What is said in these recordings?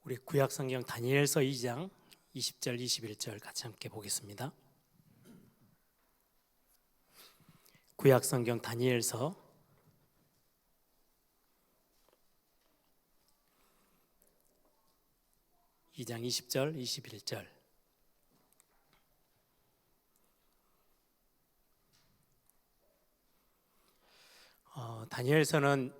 우리 구약 성경 다니엘서 2장 20절 21절 같이 함께 보겠습니다. 구약 성경 다니엘서 2장 20절 21절. 다니엘서는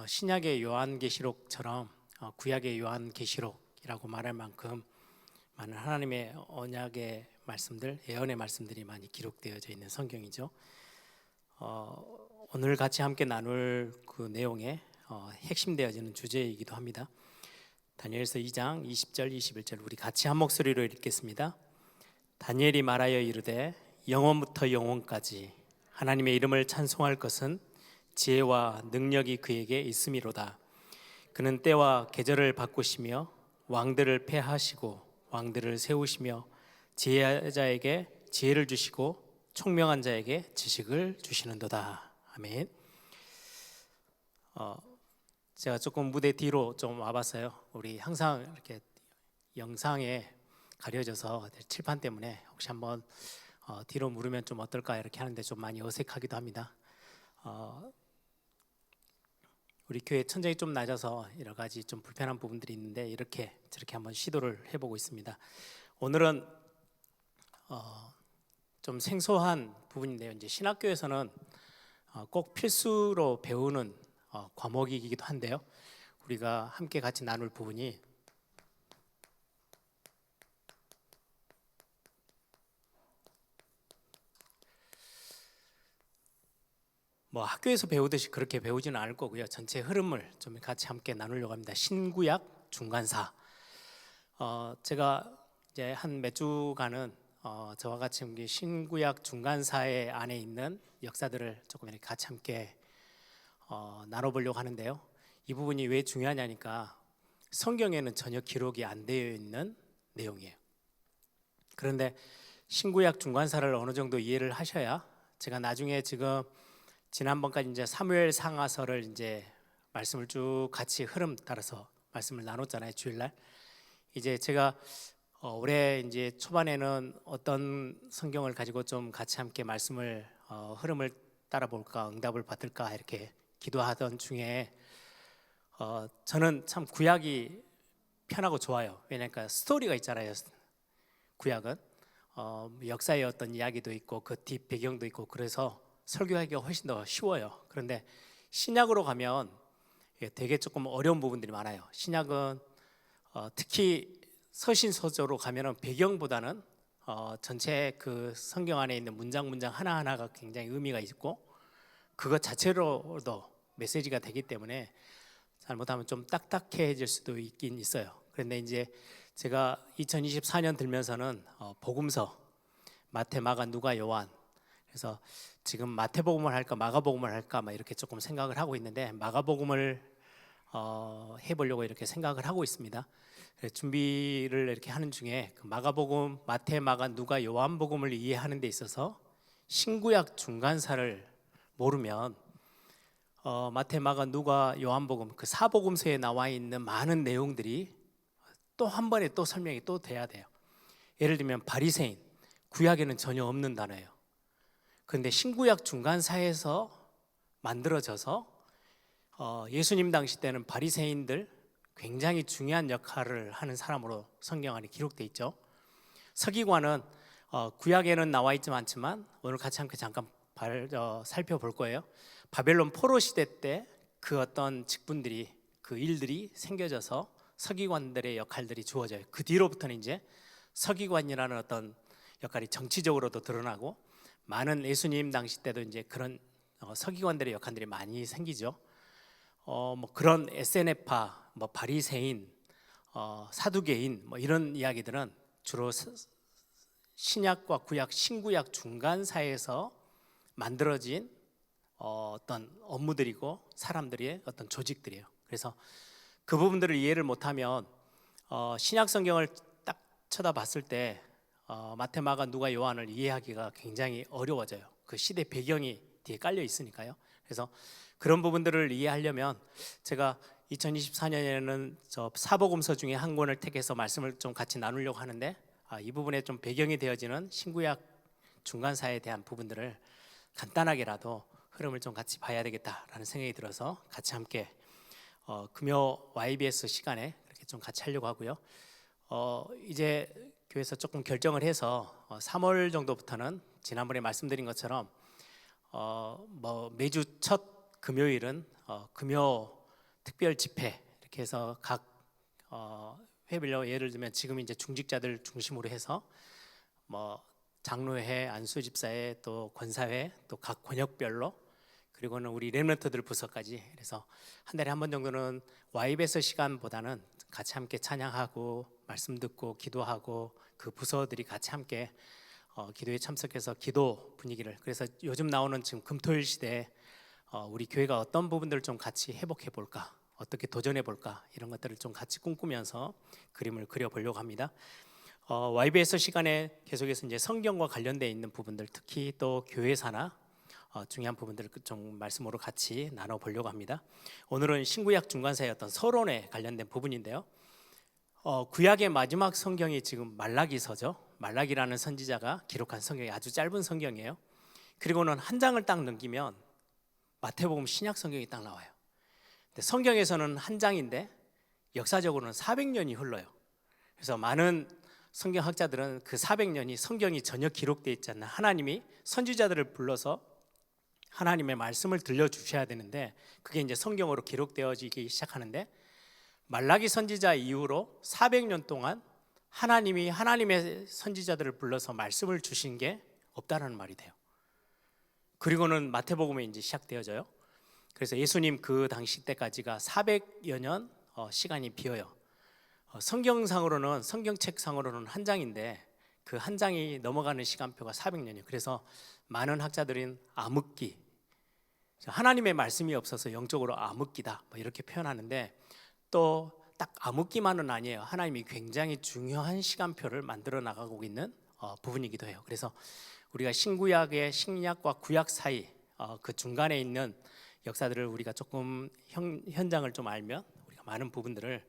신약의 요한계시록처럼 구약의 요한계시록이라고 말할 만큼 많은 하나님의 언약의 말씀들, 예언의 말씀들이 많이 기록되어져 있는 성경이죠. 오늘 같이 함께 나눌 그 내용의 핵심되어지는 주제이기도 합니다. 다니엘서 2장 20절 21절 우리 같이 한 목소리로 읽겠습니다. 다니엘이 말하여 이르되 영원부터 영원까지 하나님의 이름을 찬송할 것은 지혜와 능력이 그에게 있음이로다. 그는 때와 계절을 바꾸시며 왕들을 패하시고 왕들을 세우시며 지혜자에게 지혜를 주시고 총명한 자에게 지식을 주시는도다. 아멘. 제가 조금 무대 뒤로 좀 와봤어요. 우리 항상 이렇게 영상에 가려져서 칠판 때문에 혹시 한번 뒤로 물으면 좀 어떨까 이렇게 하는데 좀 많이 어색하기도 합니다. 우리 교회 천장이 좀 낮아서 여러 가지 좀 불편한 부분들이 있는데 이렇게 저렇게 한번 시도를 해보고 있습니다. 오늘은 좀 생소한 부분인데요. 이제 신학교에서는 꼭 필수로 배우는 과목이기도 한데요. 우리가 함께 같이 나눌 부분이 학교에서 배우듯이 그렇게 배우지는 않을 거고요. 전체 흐름을 좀 같이 함께 나누려고 합니다. 신구약 중간사. 제가 이제 한 몇 주간은 저와 같이 신구약 중간사의 안에 있는 역사들을 조금 이렇게 같이 함께 나눠보려고 하는데요. 이 부분이 왜 중요하냐니까 성경에는 전혀 기록이 안 되어 있는 내용이에요. 그런데 신구약 중간사를 어느 정도 이해를 하셔야 제가 나중에 지금 지난번까지 이제 사무엘 상하서를 이제 말씀을 쭉 같이 흐름 따라서 말씀을 나눴잖아요. 주일날. 이제 제가 올해 이제 초반에는 어떤 성경을 가지고 좀 같이 함께 말씀을 흐름을 따라 볼까, 응답을 받을까 이렇게 기도하던 중에 저는 참 구약이 편하고 좋아요. 왜냐니까 스토리가 있잖아요. 구약은 역사의 어떤 이야기도 있고 그 뒷 배경도 있고 그래서 설교하기가 훨씬 더 쉬워요. 그런데 신약으로 가면 되게 조금 어려운 부분들이 많아요. 신약은 특히 서신서조로 가면은 배경보다는 전체 그 성경 안에 있는 문장 하나하나가 굉장히 의미가 있고 그것 자체로도 메시지가 되기 때문에 잘못하면 좀 딱딱해질 수도 있긴 있어요. 그런데 이제 제가 2024년 들면서는 복음서 마태, 마가, 누가, 요한 그래서 지금 마태복음을 할까 마가복음을 할까 막 이렇게 조금 생각을 하고 있는데 마가복음을 해보려고 이렇게 생각을 하고 있습니다. 준비를 이렇게 하는 중에 그 마가복음, 마태, 마가, 누가, 요한복음을 이해하는 데 있어서 신구약 중간사를 모르면 마태, 마가, 누가, 요한복음 그 사복음서에 나와 있는 많은 내용들이 또 한 번에 또 설명이 또 돼야 돼요. 예를 들면 바리새인, 구약에는 전혀 없는 단어예요. 그런데 신구약 중간사에서 만들어져서 예수님 당시 때는 바리새인들 굉장히 중요한 역할을 하는 사람으로 성경 안에 기록되어 있죠. 서기관은 구약에는 나와 있지 않지만 오늘 같이 함께 잠깐 살펴볼 거예요. 바벨론 포로 시대 때 그 어떤 직분들이 그 일들이 생겨져서 서기관들의 역할들이 주어져요. 그 뒤로부터는 이제 서기관이라는 어떤 역할이 정치적으로도 드러나고 많은 예수님 당시 때도 이제 그런 서기관들의 역할들이 많이 생기죠. 그런 에세네파, 바리새인, 사두개인 이런 이야기들은 주로 신약과 구약, 신구약 중간사에서 만들어진 어떤 업무들이고 사람들의 어떤 조직들이에요. 그래서 그 부분들을 이해를 못하면 신약 성경을 딱 쳐다봤을 때 마태, 마가, 누가, 요한을 이해하기가 굉장히 어려워져요. 그 시대 배경이 뒤에 깔려 있으니까요. 그래서 그런 부분들을 이해하려면 제가 2024년에는 저 사복음서 중에 한 권을 택해서 말씀을 좀 같이 나누려고 하는데, 이 부분에 좀 배경이 되어지는 신구약 중간사에 대한 부분들을 간단하게라도 흐름을 좀 같이 봐야 되겠다라는 생각이 들어서 같이 함께 금요 YBS 시간에 이렇게 좀 같이 하려고 하고요. 이제 교회에서 조금 결정을 해서 3월 정도부터는 지난번에 말씀드린 것처럼 매주 첫 금요일은 금요 특별 집회 이렇게 해서 각 회별로, 예를 들면 지금 이제 중직자들 중심으로 해서 장로회, 안수집사회, 또 권사회, 또 각 권역별로, 그리고는 우리 렘넌트들 부서까지, 그래서 한 달에 한 번 정도는 YBS 시간보다는 같이 함께 찬양하고 말씀 듣고 기도하고 그 부서들이 같이 함께 기도에 참석해서 기도 분위기를, 그래서 요즘 나오는 지금 금토일 시대에 우리 교회가 어떤 부분들을 좀 같이 회복해 볼까, 어떻게 도전해 볼까, 이런 것들을 좀 같이 꿈꾸면서 그림을 그려 보려고 합니다. YBS 시간에 계속해서 이제 성경과 관련되어 있는 부분들, 특히 또 교회사나 중요한 부분들을 좀 말씀으로 같이 나눠 보려고 합니다. 오늘은 신구약 중간사의 어떤 서론에 관련된 부분인데요. 구약의 마지막 성경이 지금 말라기서죠. 말라기라는 선지자가 기록한 성경이 아주 짧은 성경이에요. 그리고는 한 장을 딱 넘기면 마태복음 신약 성경이 딱 나와요. 근데 성경에서는 한 장인데 역사적으로는 400년이 흘러요. 그래서 많은 성경학자들은 그 400년이 성경이 전혀 기록되어 있지 않나, 하나님이 선지자들을 불러서 하나님의 말씀을 들려주셔야 되는데 그게 이제 성경으로 기록되어지기 시작하는데, 말라기 선지자 이후로 400년 동안 하나님이 하나님의 선지자들을 불러서 말씀을 주신 게 없다라는 말이 돼요. 그리고는 마태복음에 이제 시작되어져요. 그래서 예수님 그 당시 때까지가 400여 년 시간이 비어요. 성경상으로는, 성경책상으로는 한 장인데 그 한 장이 넘어가는 시간표가 400년이에요. 그래서 많은 학자들은 암흑기, 하나님의 말씀이 없어서 영적으로 암흑기다 이렇게 표현하는데, 또 딱 암흑기만은 아니에요. 하나님이 굉장히 중요한 시간표를 만들어 나가고 있는 부분이기도 해요. 그래서 우리가 신구약의 신약과 구약 사이 그 중간에 있는 역사들을 우리가 조금 현장을 좀 알면 우리가 많은 부분들을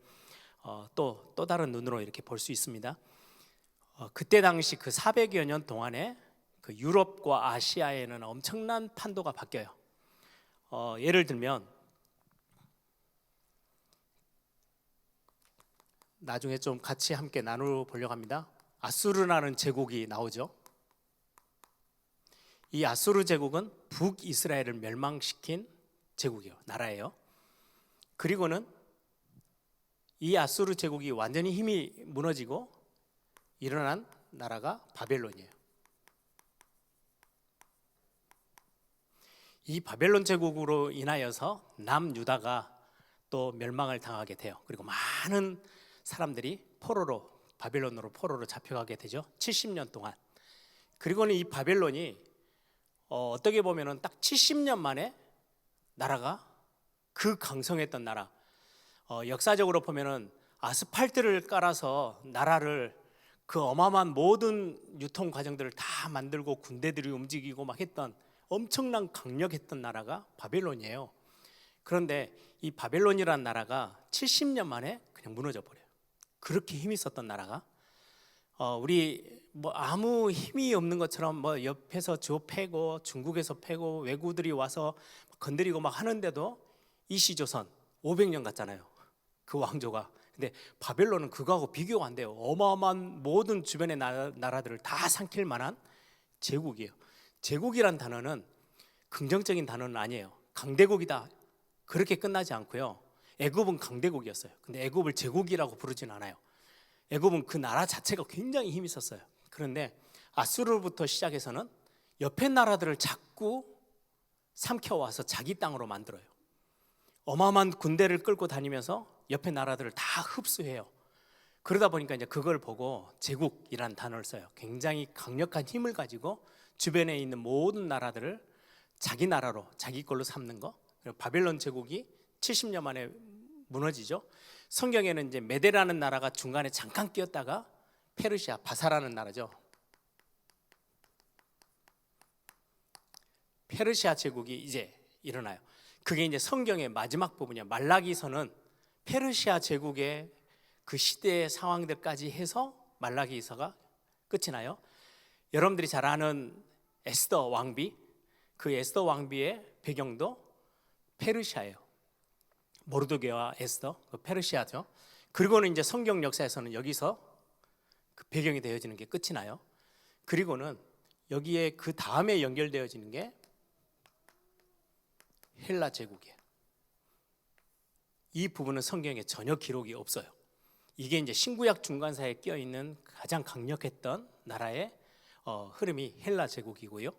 또 다른 눈으로 이렇게 볼 수 있습니다. 그때 당시 그 400여 년 동안에 그 유럽과 아시아에는 엄청난 판도가 바뀌어요. 예를 들면 나중에 좀 같이 함께 나누어 보려고 합니다. 아수르라는 제국이 나오죠. 이 아수르 제국은 북이스라엘을 멸망시킨 제국이에요. 나라예요. 그리고는 이 아수르 제국이 완전히 힘이 무너지고 일어난 나라가 바벨론이에요. 이 바벨론 제국으로 인하여서 남유다가 또 멸망을 당하게 돼요. 그리고 많은 사람들이 바벨론으로 포로로 잡혀가게 되죠. 70년 동안. 그리고는 이 바벨론이 어떻게 보면은 딱 70년 만에 나라가, 그 강성했던 나라, 역사적으로 보면은 아스팔트를 깔아서 나라를, 그 어마어마한 모든 유통 과정들을 다 만들고 군대들이 움직이고 막 했던 엄청난 강력했던 나라가 바벨론이에요. 그런데 이 바벨론이라는 나라가 70년 만에 그냥 무너져 버려요. 그렇게 힘이 있었던 나라가, 우리 아무 힘이 없는 것처럼 옆에서 저 패고 중국에서 패고 외구들이 와서 건드리고 막 하는데도 이시조선 500년 갔잖아요. 그 왕조가. 근데 바벨론은 그거하고 비교가 안 돼요. 어마어마한 모든 주변의 나라들을 다 삼킬 만한 제국이에요. 제국이란 단어는 긍정적인 단어는 아니에요. 강대국이다 그렇게 끝나지 않고요. 애굽은 강대국이었어요. 근데 애굽을 제국이라고 부르진 않아요. 애굽은 그 나라 자체가 굉장히 힘이 있었어요. 그런데 아수르부터 시작해서는 옆에 나라들을 자꾸 삼켜와서 자기 땅으로 만들어요. 어마어마한 군대를 끌고 다니면서 옆에 나라들을 다 흡수해요. 그러다 보니까 이제 그걸 보고 제국이라는 단어를 써요. 굉장히 강력한 힘을 가지고 주변에 있는 모든 나라들을 자기 나라로, 자기 걸로 삼는 거. 바벨론 제국이 70년 만에 무너지죠. 성경에는 이제 메데라는 나라가 중간에 잠깐 끼었다가 페르시아, 바사라는 나라죠. 페르시아 제국이 이제 일어나요. 그게 이제 성경의 마지막 부분이야. 말라기서는 페르시아 제국의 그 시대의 상황들까지 해서 말라기서가 끝이 나요. 여러분들이 잘 아는 에스더 왕비, 그 에스더 왕비의 배경도 페르시아예요. 모르드게와 에스더, 그 페르시아죠. 그리고는 이제 성경 역사에서는 여기서 그 배경이 되어지는 게 끝이 나요. 그리고는 여기에 그 다음에 연결되어지는 게 헬라 제국이에요. 이 부분은 성경에 전혀 기록이 없어요. 이게 이제 신구약 중간사에 끼어 있는 가장 강력했던 나라의 흐름이 헬라 제국이고요.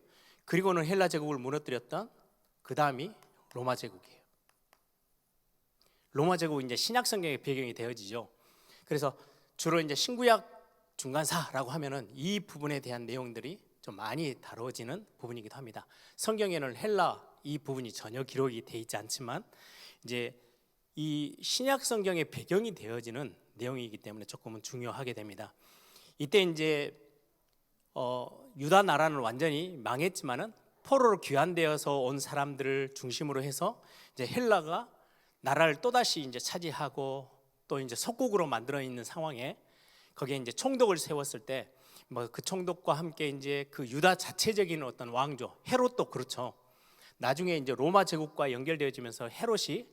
그리고는 헬라 제국을 무너뜨렸던 그 다음이 로마 제국이에요. 로마 제국은 이제 신약 성경의 배경이 되어지죠. 그래서 주로 이제 신구약 중간사라고 하면은 이 부분에 대한 내용들이 좀 많이 다뤄지는 부분이기도 합니다. 성경에는 헬라 이 부분이 전혀 기록이 돼 있지 않지만 이제 이 신약 성경의 배경이 되어지는 내용이기 때문에 조금은 중요하게 됩니다. 이때 이제 유다 나라는 완전히 망했지만은 포로로 귀환되어서 온 사람들을 중심으로 해서 이제 헬라가 나라를 또다시 이제 차지하고 또 이제 속국으로 만들어 있는 상황에 거기에 이제 총독을 세웠을 때 뭐 그 총독과 함께 이제 그 유다 자체적인 어떤 왕조 헤롯도 그렇죠. 나중에 이제 로마 제국과 연결되어지면서 헤롯이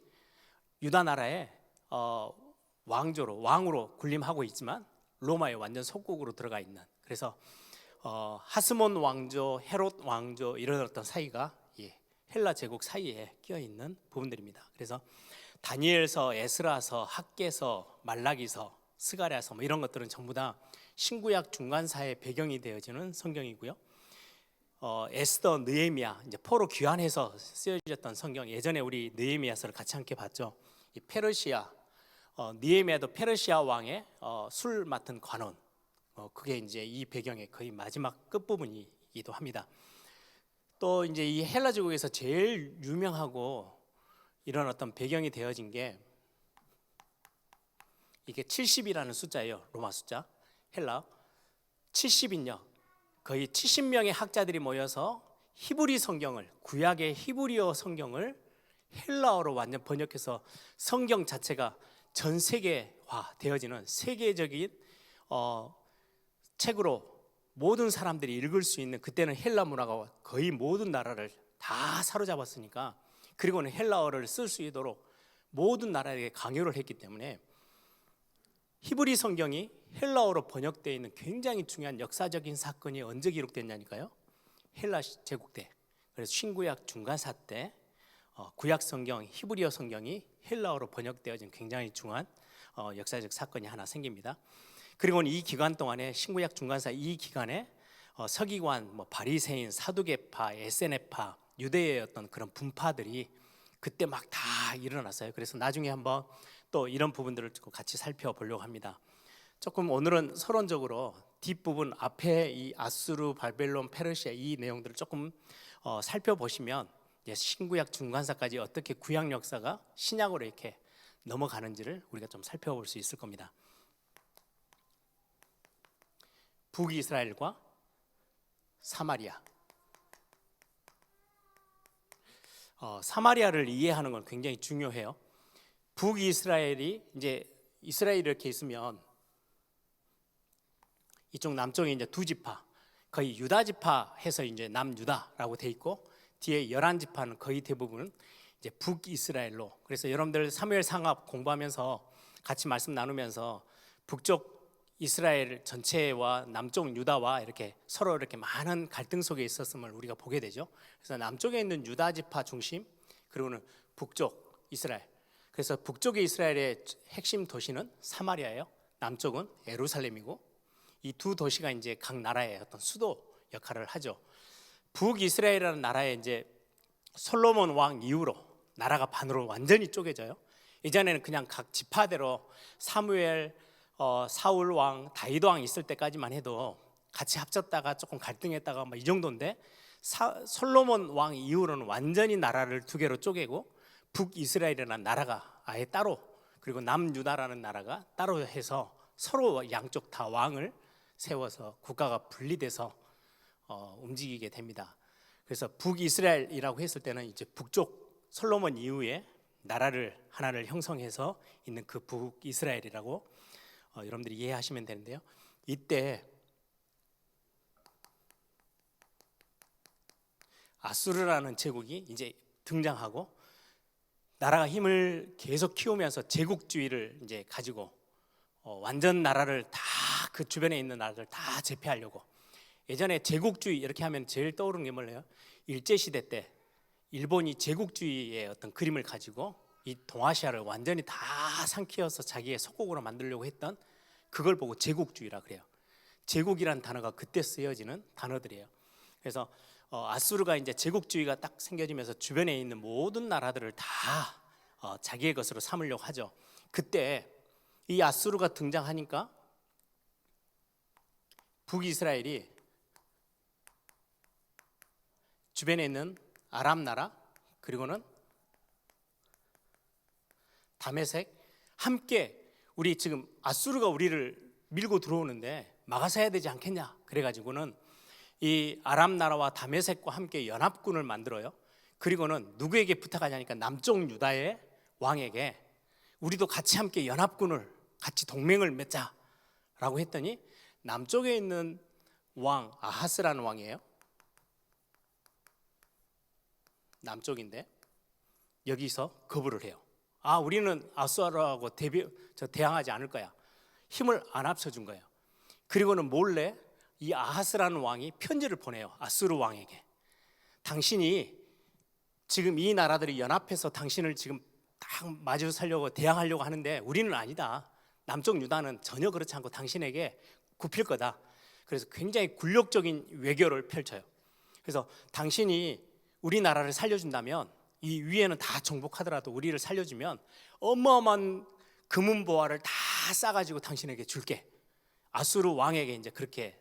유다 나라의 왕조로 왕으로 군림하고 있지만 로마의 완전 속국으로 들어가 있는, 그래서 하스몬 왕조, 헤롯 왕조 이런 어떤 사이가 헬라 제국 사이에 끼어 있는 부분들입니다. 그래서 다니엘서, 에스라서, 학개서, 말라기서, 스가랴서 뭐 이런 것들은 전부 다 신구약 중간사의 배경이 되어지는 성경이고요. 에스더, 느헤미야 이제 포로 귀환해서 쓰여졌던 성경, 예전에 우리 느헤미야서를 같이 함께 봤죠. 이 페르시아 느헤미야도 페르시아 왕의 술 맡은 관원, 그게 이제 이 배경의 거의 마지막 끝 부분이기도 합니다. 또 이제 이 헬라 제국에서 제일 유명하고 이런 어떤 배경이 되어진 게 이게 70이라는 숫자예요. 로마 숫자 헬라 70인요. 거의 70명의 학자들이 모여서 히브리 성경을, 구약의 히브리어 성경을 헬라어로 완전 번역해서 성경 자체가 전 세계화 되어지는 세계적인 책으로 모든 사람들이 읽을 수 있는, 그때는 헬라 문화가 거의 모든 나라를 다 사로잡았으니까, 그리고는 헬라어를 쓸 수 있도록 모든 나라에게 강요를 했기 때문에 히브리 성경이 헬라어로 번역되어 있는 굉장히 중요한 역사적인 사건이 언제 기록됐냐니까요. 헬라 제국 때. 그래서 신구약 중간사 때 구약 성경, 히브리어 성경이 헬라어로 번역되어진 굉장히 중요한 역사적 사건이 하나 생깁니다. 그리고는 이 기간 동안에 신구약 중간사 이 기간에 서기관, 바리새인, 사두개파, 에세네파, 유대의 어떤 그런 분파들이 그때 막 다 일어났어요. 그래서 나중에 한번 또 이런 부분들을 같이 살펴보려고 합니다. 조금 오늘은 서론적으로 뒷부분 앞에 이 아수르, 바벨론, 페르시아 이 내용들을 조금 살펴보시면 신구약 중간사까지 어떻게 구약 역사가 신약으로 이렇게 넘어가는지를 우리가 좀 살펴볼 수 있을 겁니다. 북이스라엘과 사마리아. 사마리아를 이해하는 건 굉장히 중요해요. 북이스라엘이 이제 이스라엘이 이렇게 있으면 이쪽 남쪽에 이제 두 지파, 거의 유다 지파 해서 이제 남유다라고 돼 있고, 뒤에 11지파는 거의 대부분은 이제 북이스라엘로. 그래서 여러분들 사무엘 상합 공부하면서 같이 말씀 나누면서 북쪽 이스라엘 전체와 남쪽 유다와 이렇게 서로 이렇게 많은 갈등 속에 있었음을 우리가 보게 되죠. 그래서 남쪽에 있는 유다 지파 중심, 그리고는 북쪽 이스라엘. 그래서 북쪽의 이스라엘의 핵심 도시는 사마리아예요. 남쪽은 예루살렘이고, 이 두 도시가 이제 각 나라의 어떤 수도 역할을 하죠. 북이스라엘이라는 나라에 이제 솔로몬 왕 이후로 나라가 반으로 완전히 쪼개져요. 이전에는 그냥 각 지파대로 사무엘, 사울 왕, 다윗 왕 있을 때까지만 해도 같이 합쳤다가 조금 갈등했다가 이 정도인데, 솔로몬 왕 이후로는 완전히 나라를 두 개로 쪼개고 북이스라엘이라는 나라가 아예 따로, 그리고 남유다라는 나라가 따로 해서 서로 양쪽 다 왕을 세워서 국가가 분리돼서 움직이게 됩니다. 그래서 북이스라엘이라고 했을 때는 이제 북쪽 솔로몬 이후에 나라를 하나를 형성해서 있는 그 북이스라엘이라고 여러분들이 이해하시면 되는데요. 이때 아수르라는 제국이 이제 등장하고 나라가 힘을 계속 키우면서 제국주의를 이제 가지고 완전 나라를 다 그 주변에 있는 나라들 다 제패하려고. 예전에 제국주의 이렇게 하면 제일 떠오르는 게 뭐예요? 일제시대 때 일본이 제국주의의 어떤 그림을 가지고 이 동아시아를 완전히 다 삼키어서 자기의 속국으로 만들려고 했던 그걸 보고 제국주의라 그래요. 제국이란 단어가 그때 쓰여지는 단어들이에요. 그래서 아수르가 이제 제국주의가 딱 생겨지면서 주변에 있는 모든 나라들을 다 자기의 것으로 삼으려고 하죠. 그때 이 아수르가 등장하니까 북이스라엘이 주변에 있는 아람 나라 그리고는 다메섹 함께 우리 지금 아수르가 우리를 밀고 들어오는데 막아서야 되지 않겠냐 그래가지고는 이 아람 나라와 다메섹과 함께 연합군을 만들어요. 그리고는 누구에게 부탁하냐니까 남쪽 유다의 왕에게 우리도 같이 함께 연합군을 같이 동맹을 맺자라고 했더니 남쪽에 있는 왕 아하스라는 왕이에요. 남쪽인데 여기서 거부를 해요. 우리는 아수르하고 대항하지 않을 거야. 힘을 안 합쳐준 거예요. 그리고는 몰래 이 아하스라는 왕이 편지를 보내요. 아수르 왕에게. 당신이 지금 이 나라들이 연합해서 당신을 지금 딱 마주 살려고 대항하려고 하는데 우리는 아니다. 남쪽 유다는 전혀 그렇지 않고 당신에게 굽힐 거다. 그래서 굉장히 굴욕적인 외교를 펼쳐요. 그래서 당신이 우리나라를 살려준다면 이 위에는 다 정복하더라도 우리를 살려주면 어마어마한 금은보화를 다 싸가지고 당신에게 줄게. 아수르 왕에게 이제 그렇게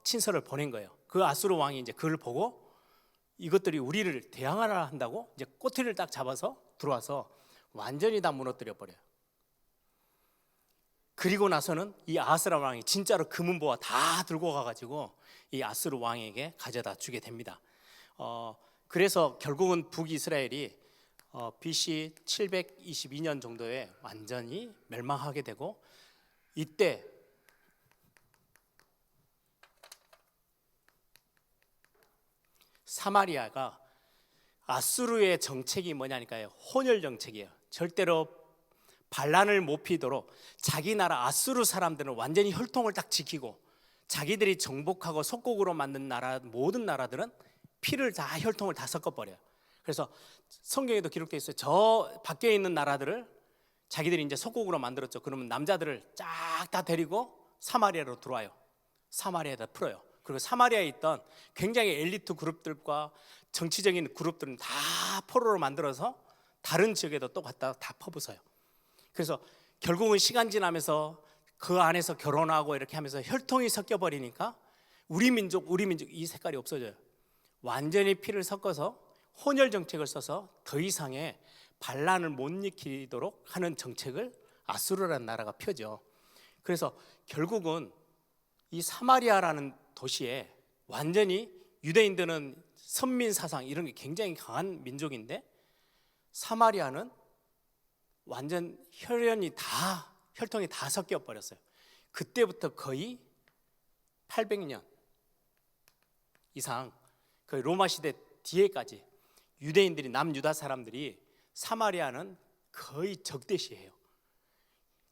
친서를 보낸 거예요. 그 아수르 왕이 이제 그걸 보고 이것들이 우리를 대항하라 한다고 이제 꼬투리를 딱 잡아서 들어와서 완전히 다 무너뜨려 버려요. 그리고 나서는 이 아하스라 왕이 진짜로 금은보화 다 들고 가가지고 이 아수르 왕에게 가져다 주게 됩니다. 그래서 결국은 북이스라엘이 BC 722년 정도에 완전히 멸망하게 되고 이때 사마리아가 아수르의 정책이 뭐냐니까요. 혼혈 정책이에요. 절대로 반란을 못 피도록 자기 나라 아수르 사람들은 완전히 혈통을 딱 지키고 자기들이 정복하고 속국으로 만든 나라 모든 나라들은 피를 다 혈통을 다 섞어버려요. 그래서 성경에도 기록되어 있어요. 저 밖에 있는 나라들을 자기들이 이제 속국으로 만들었죠. 그러면 남자들을 쫙 다 데리고 사마리아로 들어와요. 사마리아에다 풀어요. 그리고 사마리아에 있던 굉장히 엘리트 그룹들과 정치적인 그룹들은 다 포로로 만들어서 다른 지역에도 또 갖다 다 퍼부어요. 그래서 결국은 시간 지나면서 그 안에서 결혼하고 이렇게 하면서 혈통이 섞여버리니까 우리 민족 이 색깔이 없어져요. 완전히 피를 섞어서 혼혈 정책을 써서 더 이상의 반란을 못 일으키도록 하는 정책을 아수르라는 나라가 펴죠. 그래서 결국은 이 사마리아라는 도시에 완전히 유대인들은 선민 사상 이런 게 굉장히 강한 민족인데 사마리아는 완전 혈통이 다 섞여 버렸어요. 그때부터 거의 800년 이상 거의 로마 시대 뒤에까지 유대인들이 남유다 사람들이 사마리아는 거의 적대시해요.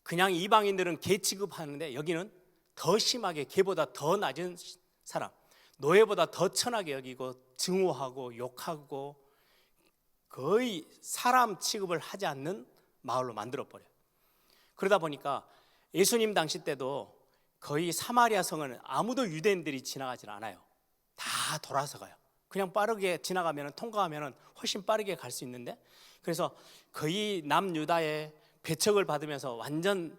그냥 이방인들은 개 취급하는데 여기는 더 심하게 개보다 더 낮은 사람, 노예보다 더 천하게 여기고 증오하고 욕하고 거의 사람 취급을 하지 않는 마을로 만들어버려요. 그러다 보니까 예수님 당시 때도 거의 사마리아 성은 아무도 유대인들이 지나가지 않아요. 다 돌아서 가요. 그냥 빠르게 지나가면 통과하면 훨씬 빠르게 갈 수 있는데 그래서 거의 남유다의 배척을 받으면서 완전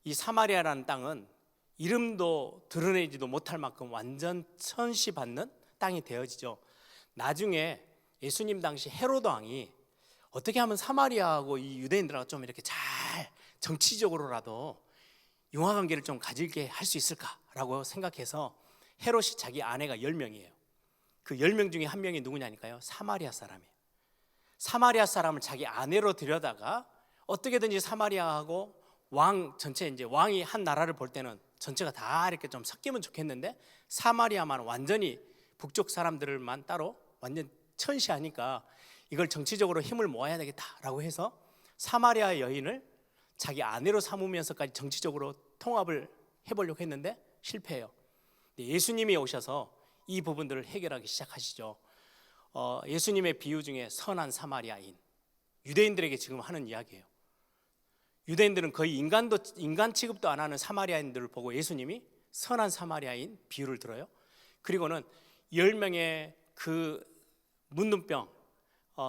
이 사마리아라는 땅은 이름도 드러내지도 못할 만큼 완전 천시받는 땅이 되어지죠. 나중에 예수님 당시 헤로드 왕이 어떻게 하면 사마리아하고 이 유대인들하고 좀 이렇게 잘 정치적으로라도 융화관계를 좀 가지게 할 수 있을까라고 생각해서 헤롯이 자기 아내가 10명이에요. 그 10명 중에 한 명이 누구냐니까요. 사마리아 사람이에요. 사마리아 사람을 자기 아내로 들여다가 어떻게든지 사마리아하고 왕 전체, 이제 왕이 한 나라를 볼 때는 전체가 다 이렇게 좀 섞이면 좋겠는데 사마리아만 완전히 북쪽 사람들만 따로 완전 천시하니까 이걸 정치적으로 힘을 모아야 되겠다라고 해서 사마리아 여인을 자기 아내로 삼으면서까지 정치적으로 통합을 해보려고 했는데 실패해요. 예수님이 오셔서 이 부분들을 해결하기 시작하시죠. 예수님의 비유 중에 선한 사마리아인, 유대인들에게 지금 하는 이야기예요. 유대인들은 거의 인간 취급도 안 하는 사마리아인들을 보고 예수님이 선한 사마리아인 비유를 들어요. 그리고는 10명의 그 문둥병,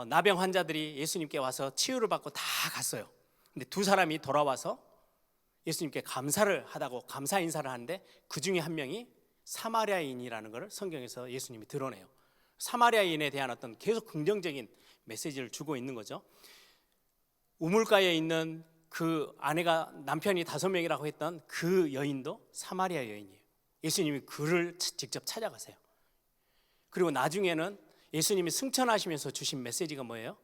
나병 환자들이 예수님께 와서 치유를 받고 다 갔어요. 근데 두 사람이 돌아와서 예수님께 감사를 하다고 감사 인사를 하는데 그 중에 한 명이 사마리아인이라는 것을 성경에서 예수님이 드러내요. 사마리아인에 대한 어떤 계속 긍정적인 메시지를 주고 있는 거죠. 우물가에 있는 그 아내가 남편이 5명이라고 했던 그 여인도 사마리아 여인이에요. 예수님이 그를 직접 찾아가세요. 그리고 나중에는 예수님이 승천하시면서 주신 메시지가 뭐예요?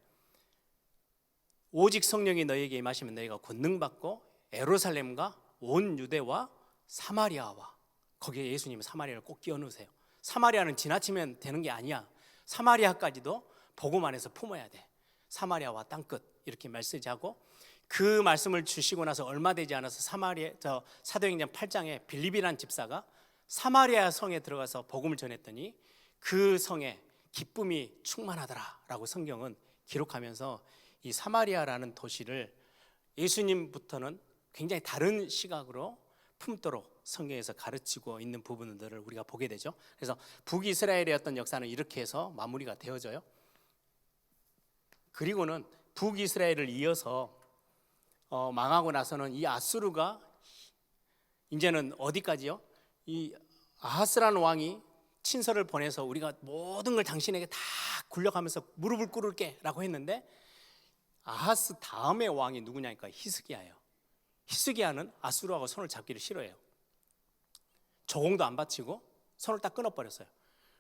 오직 성령이 너희에게 임하시면 너희가 권능받고 예루살렘과 온 유대와 사마리아와, 거기에 예수님은 사마리아를 꼭 끼워 넣으세요. 사마리아는 지나치면 되는 게 아니야. 사마리아까지도 복음 안에서 품어야 돼. 사마리아와 땅끝, 이렇게 메시지하고, 그 말씀을 주시고 나서 얼마 되지 않아서 사도행전 8장에 빌립이라는 집사가 사마리아 성에 들어가서 복음을 전했더니 그 성에 기쁨이 충만하더라라고 성경은 기록하면서 이 사마리아라는 도시를 예수님부터는 굉장히 다른 시각으로 품도록 성경에서 가르치고 있는 부분들을 우리가 보게 되죠. 그래서 북이스라엘의 어떤 역사는 이렇게 해서 마무리가 되어져요. 그리고는 북이스라엘을 이어서 망하고 나서는 이 아수르가 이제는 어디까지요? 이 아하스라는 왕이 친서를 보내서 우리가 모든 걸 당신에게 다 굴려가면서 무릎을 꿇을게 라고 했는데, 아하스 다음의 왕이 누구냐니까 히스기야예요. 히스기야는 아수르하고 손을 잡기를 싫어해요. 조공도 안 바치고 손을 딱 끊어버렸어요.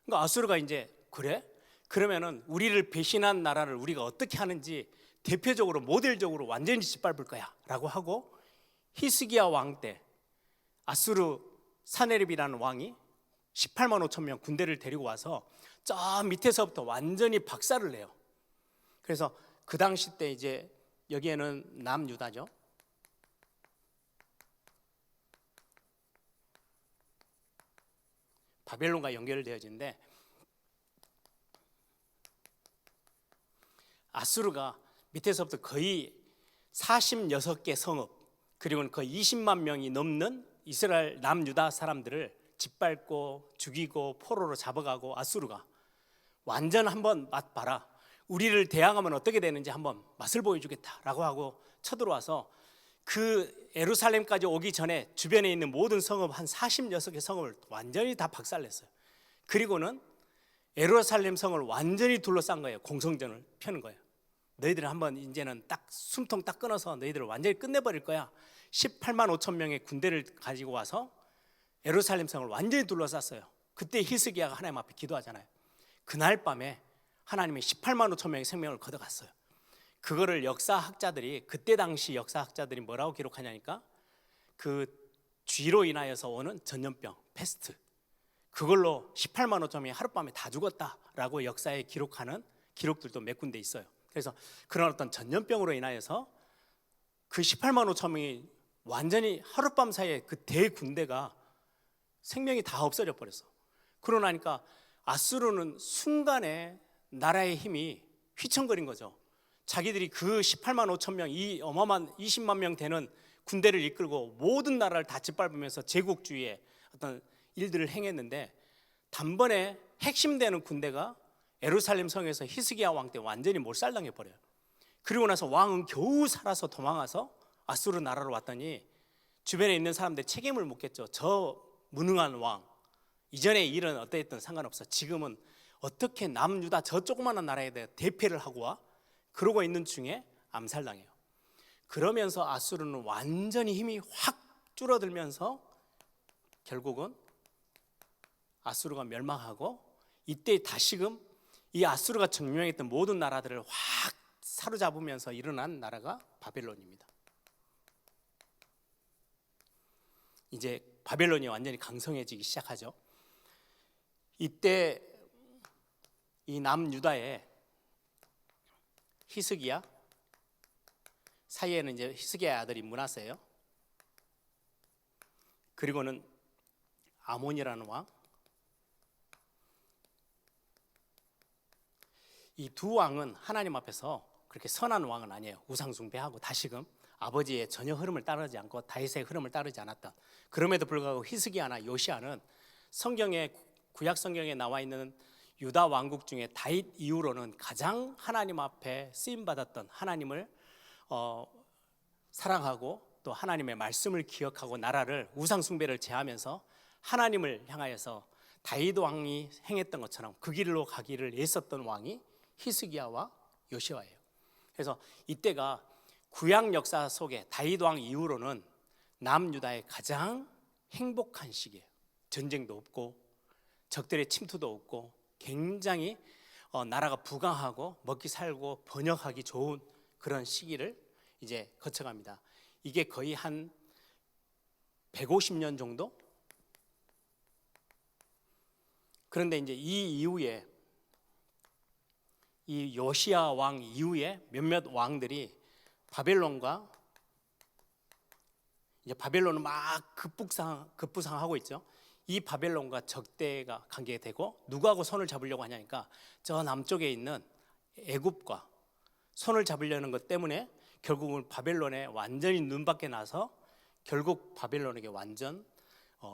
그러니까 아수르가 이제 그래? 그러면은 우리를 배신한 나라를 우리가 어떻게 하는지 대표적으로 모델적으로 완전히 짓밟을 거야 라고 하고, 히스기야 왕 때 아수르 사네립이라는 왕이 18만 5천 명 군대를 데리고 와서 저 밑에서부터 완전히 박살을 내요. 그래서 그 당시 때 이제 여기에는 남유다죠. 바벨론과 연결되어지는데, 아수르가 밑에서부터 거의 46개 성읍, 그리고는 거의 20만 명이 넘는 이스라엘 남유다 사람들을 짓밟고 죽이고 포로로 잡아가고, 아수르가 완전 한번 맛봐라, 우리를 대항하면 어떻게 되는지 한번 맛을 보여주겠다라고 하고 쳐들어와서 그 예루살렘까지 오기 전에 주변에 있는 모든 성읍 한 46개 성읍을 완전히 다 박살냈어요. 그리고는 예루살렘 성을 완전히 둘러싼 거예요. 공성전을 펴는 거예요. 너희들은 한번 이제는 딱 숨통 딱 끊어서 너희들을 완전히 끝내버릴 거야. 18만 5천 명의 군대를 가지고 와서 예루살렘 성을 완전히 둘러쌌어요. 그때 히스기야가 하나님 앞에 기도하잖아요. 그날 밤에 하나님이 18만 5천 명의 생명을 걷어갔어요. 그거를 역사학자들이, 그때 당시 역사학자들이 뭐라고 기록하냐니까, 그 쥐로 인하여서 오는 전염병, 패스트, 그걸로 18만 5천 명이 하룻밤에 다 죽었다라고 역사에 기록하는 기록들도 몇 군데 있어요. 그래서 그런 어떤 전염병으로 인하여서 그 18만 5천 명이 완전히 하룻밤 사이에 그 대군대가 생명이 다 없어져 버렸어. 그러고 나니까 아수르는 순간에 나라의 힘이 휘청거린 거죠. 자기들이 그 18만 5천 명, 이 어마어마한 20만 명 되는 군대를 이끌고 모든 나라를 다 짓밟으면서 제국주의의 어떤 일들을 행했는데, 단번에 핵심되는 군대가 예루살렘 성에서 히스기야 왕 때 완전히 몰살당해 버려요. 그리고 나서 왕은 겨우 살아서 도망가서 아수르 나라로 왔더니 주변에 있는 사람들 책임을 묻겠죠. 저 무능한 왕, 이전의 일은 어떠했든 상관없어. 지금은 어떻게 남유다 저 조그마한 나라에 대해 대패를 하고 와? 그러고 있는 중에 암살당해요. 그러면서 아수르는 완전히 힘이 확 줄어들면서 결국은 아수르가 멸망하고, 이때 다시금 이 아수르가 점령했던 모든 나라들을 확 사로잡으면서 일어난 나라가 바벨론입니다. 이제 바벨론이 완전히 강성해지기 시작하죠. 이때 이 남유다에 히스기야 사이에는 이제 히스기야의 아들이 므낫세예요. 그리고는 아몬이라는 왕, 이 두 왕은 하나님 앞에서 그렇게 선한 왕은 아니에요. 우상 숭배하고 다시금 아버지의 전혀 흐름을 따르지 않고 다윗의 흐름을 따르지 않았던, 그럼에도 불구하고 히스기야나 요시야는 성경에, 구약 성경에 나와 있는 유다 왕국 중에 다윗 이후로는 가장 하나님 앞에 쓰임 받았던, 하나님을 사랑하고 또 하나님의 말씀을 기억하고 나라를, 우상 숭배를 제하면서 하나님을 향하여서 다윗 왕이 행했던 것처럼 그 길로 가기를 애썼던 왕이 히스기야와 요시야예요. 그래서 이때가 구약 역사 속에 다윗 왕 이후로는 남유다의 가장 행복한 시기예요. 전쟁도 없고 적들의 침투도 없고 굉장히 나라가 부강하고 먹기 살고 번영하기 좋은 그런 시기를 이제 거쳐갑니다. 이게 거의 한 150년 정도? 그런데 이제 이 이후에, 이 요시야 왕 이후에 몇몇 왕들이 바벨론과, 이제 바벨론은 막 급부상하고 있죠. 이 바벨론과 적대가 관계가 되고 누구하고 손을 잡으려고 하냐니까 저 남쪽에 있는 애굽과 손을 잡으려는 것 때문에 결국은 바벨론에 완전히 눈밖에 나서 결국 바벨론에게 완전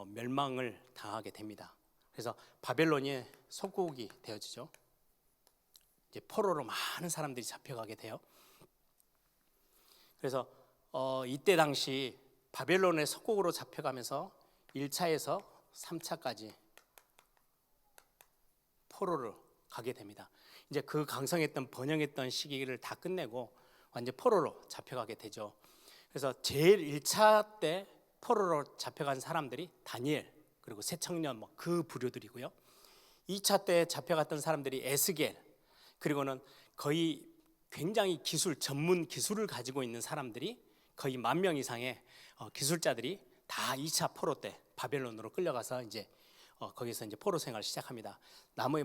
멸망을 당하게 됩니다. 그래서 바벨론이 속국이 되어지죠. 이제 포로로 많은 사람들이 잡혀가게 돼요. 그래서 이때 당시 바벨론의 속국으로 잡혀가면서 1차에서 3차까지 포로를 가게 됩니다. 이제 그 강성했던 번영했던 시기를 다 끝내고 완전 포로로 잡혀가게 되죠. 그래서 제일 1차 때 포로로 잡혀간 사람들이 다니엘, 그리고 새 청년 그 부류들이고요. 2차 때 잡혀갔던 사람들이 에스겔, 그리고는 거의 굉장히 전문 기술을 가지고 있는 사람들이 거의 10,000명 이상의 기술자들이 다 2차 포로 때 바벨론으로 끌려가서 이제 거기서 이제 포로 생활을 시작합니다.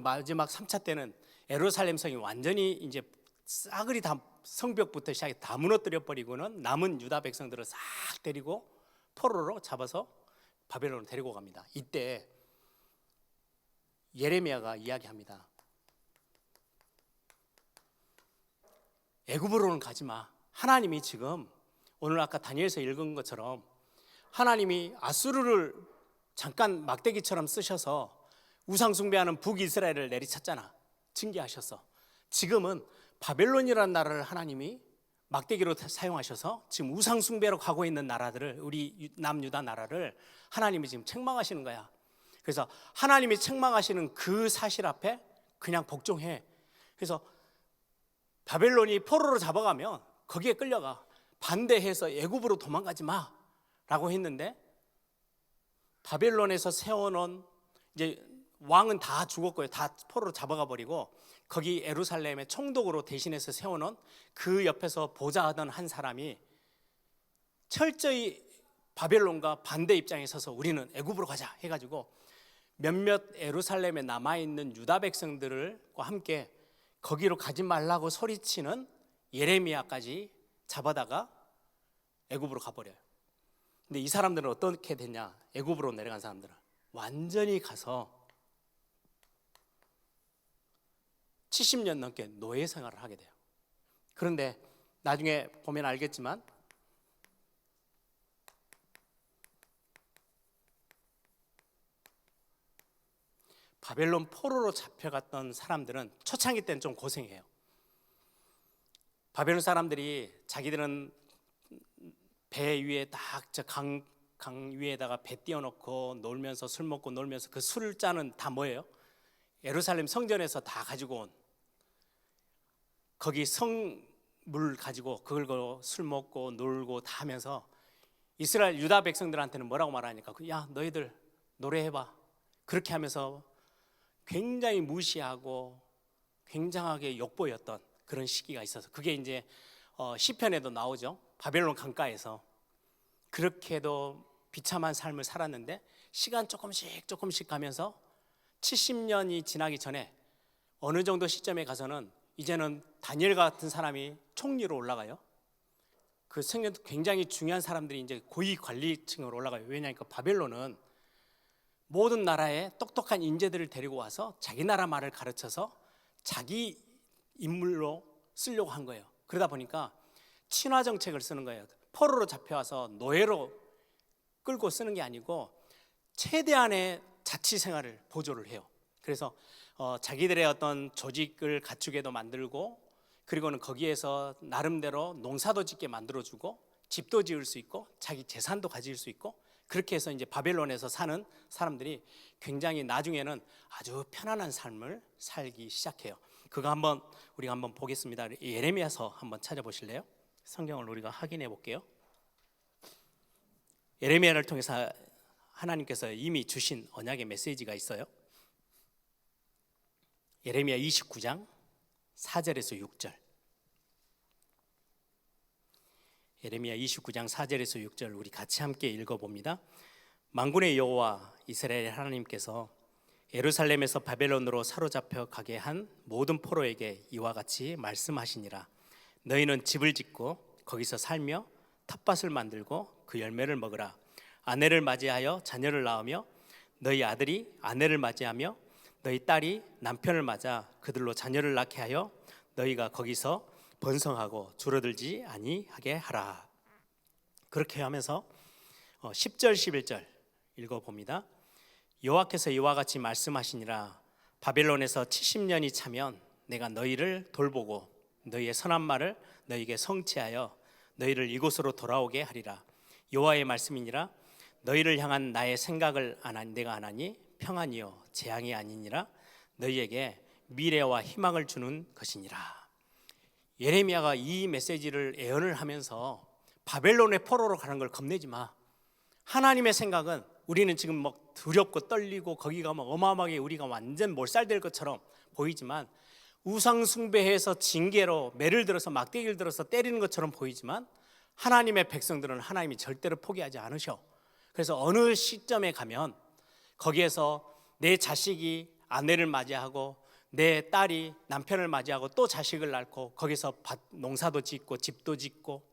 마지막 3차 때는 예루살렘 성이 완전히 이제 싸그리 다 성벽부터 시작해 다 무너뜨려 버리고는 남은 유다 백성들을 싹 데리고 포로로 잡아서 바벨론으로 데리고 갑니다. 이때 예레미야가 이야기합니다. 애굽으로는 가지 마. 하나님이 지금 오늘 아까 다니엘서 읽은 것처럼 하나님이 아수르를 잠깐 막대기처럼 쓰셔서 우상 숭배하는 북이스라엘을 내리쳤잖아. 징계하셔서. 지금은 바벨론이라는 나라를 하나님이 막대기로 사용하셔서 지금 우상 숭배로 가고 있는 나라들을, 우리 남유다 나라를 하나님이 지금 책망하시는 거야. 그래서 하나님이 책망하시는 그 사실 앞에 그냥 복종해. 그래서 바벨론이 포로로 잡아가면 거기에 끌려가. 반대해서 애굽으로 도망가지 마라고 했는데 바벨론에서 세워놓은, 이제 왕은 다 죽었고요. 다 포로로 잡아가 버리고 거기 예루살렘의 총독으로 대신해서 세워놓은 그 옆에서 보좌하던 한 사람이 철저히 바벨론과 반대 입장에 서서 우리는 애굽으로 가자 해가지고 몇몇 예루살렘에 남아있는 유다 백성들과 함께 거기로 가지 말라고 소리치는 예레미야까지 잡아다가 애굽으로 가버려요. 근데 이 사람들은 어떻게 됐냐? 애굽으로 내려간 사람들은 완전히 가서 70년 넘게 노예 생활을 하게 돼요. 그런데 나중에 보면 알겠지만 바벨론 포로로 잡혀갔던 사람들은 초창기 때는 좀 고생해요. 바벨론 사람들이 자기들은 배 위에 딱 강 위에다가 배 띄워놓고 놀면서 술 먹고 놀면서 그 술잔은 다 뭐예요? 예루살렘 성전에서 다 가지고 온 거기 성물 가지고 그걸 술 먹고 놀고 다 하면서 이스라엘 유다 백성들한테는 뭐라고 말하니까 야 너희들 노래해봐 그렇게 하면서 굉장히 무시하고 굉장하게 욕보였던 그런 시기가 있어서 그게 이제 시편에도 나오죠. 바벨론 강가에서 그렇게도 비참한 삶을 살았는데 시간 조금씩 가면서 70년이 지나기 전에 어느 정도 시점에 가서는 이제는 다니엘 같은 사람이 총리로 올라가요. 그 생년도 굉장히 중요한 사람들이 이제 고위 관리층으로 올라가요. 왜냐하니까 바벨론은 모든 나라에 똑똑한 인재들을 데리고 와서 자기 나라 말을 가르쳐서 자기 인물로 쓰려고 한 거예요. 그러다 보니까 친화 정책을 쓰는 거예요. 포로로 잡혀와서 노예로 끌고 쓰는 게 아니고 최대한의 자치 생활을 보조를 해요. 그래서 자기들의 어떤 조직을 갖추게도 만들고, 그리고는 거기에서 나름대로 농사도 짓게 만들어주고, 집도 지을 수 있고, 자기 재산도 가질 수 있고, 그렇게 해서 이제 바벨론에서 사는 사람들이 굉장히 나중에는 아주 편안한 삶을 살기 시작해요. 그거 우리가 한번 보겠습니다. 예레미야서 한번 찾아보실래요? 성경을 우리가 확인해 볼게요. 예레미야를 통해서 하나님께서 이미 주신 언약의 메시지가 있어요. 예레미야 29장 4절에서 6절. 예레미야 29장 4절에서 6절 우리 같이 함께 읽어봅니다. 만군의 여호와 이스라엘 하나님께서 예루살렘에서 바벨론으로 사로잡혀 가게 한 모든 포로에게 이와 같이 말씀하시니라. 너희는 집을 짓고 거기서 살며 텃밭을 만들고 그 열매를 먹으라. 아내를 맞이하여 자녀를 낳으며 너희 아들이 아내를 맞이하며 너희 딸이 남편을 맞아 그들로 자녀를 낳게 하여 너희가 거기서 번성하고 줄어들지 아니하게 하라. 그렇게 하면서 10절 11절 읽어봅니다. 여호와께서 이와 같이 말씀하시니라. 바벨론에서 70년이 차면 내가 너희를 돌보고 너희의 선한 말을 너희에게 성취하여 너희를 이곳으로 돌아오게 하리라. 여호와의 말씀이니라. 너희를 향한 나의 생각을 내가 아나니 평안이요 재앙이 아니니라. 너희에게 미래와 희망을 주는 것이니라. 예레미야가 이 메시지를 예언을 하면서 바벨론의 포로로 가는 걸 겁내지 마. 하나님의 생각은 우리는 지금 막 두렵고 떨리고 거기가 막 어마어마하게 우리가 완전 몰살될 것처럼 보이지만, 우상 숭배해서 징계로 매를 들어서 막대기를 들어서 때리는 것처럼 보이지만, 하나님의 백성들은 하나님이 절대로 포기하지 않으셔. 그래서 어느 시점에 가면 거기에서 내 자식이 아내를 맞이하고 내 딸이 남편을 맞이하고 또 자식을 낳고 거기서 농사도 짓고 집도 짓고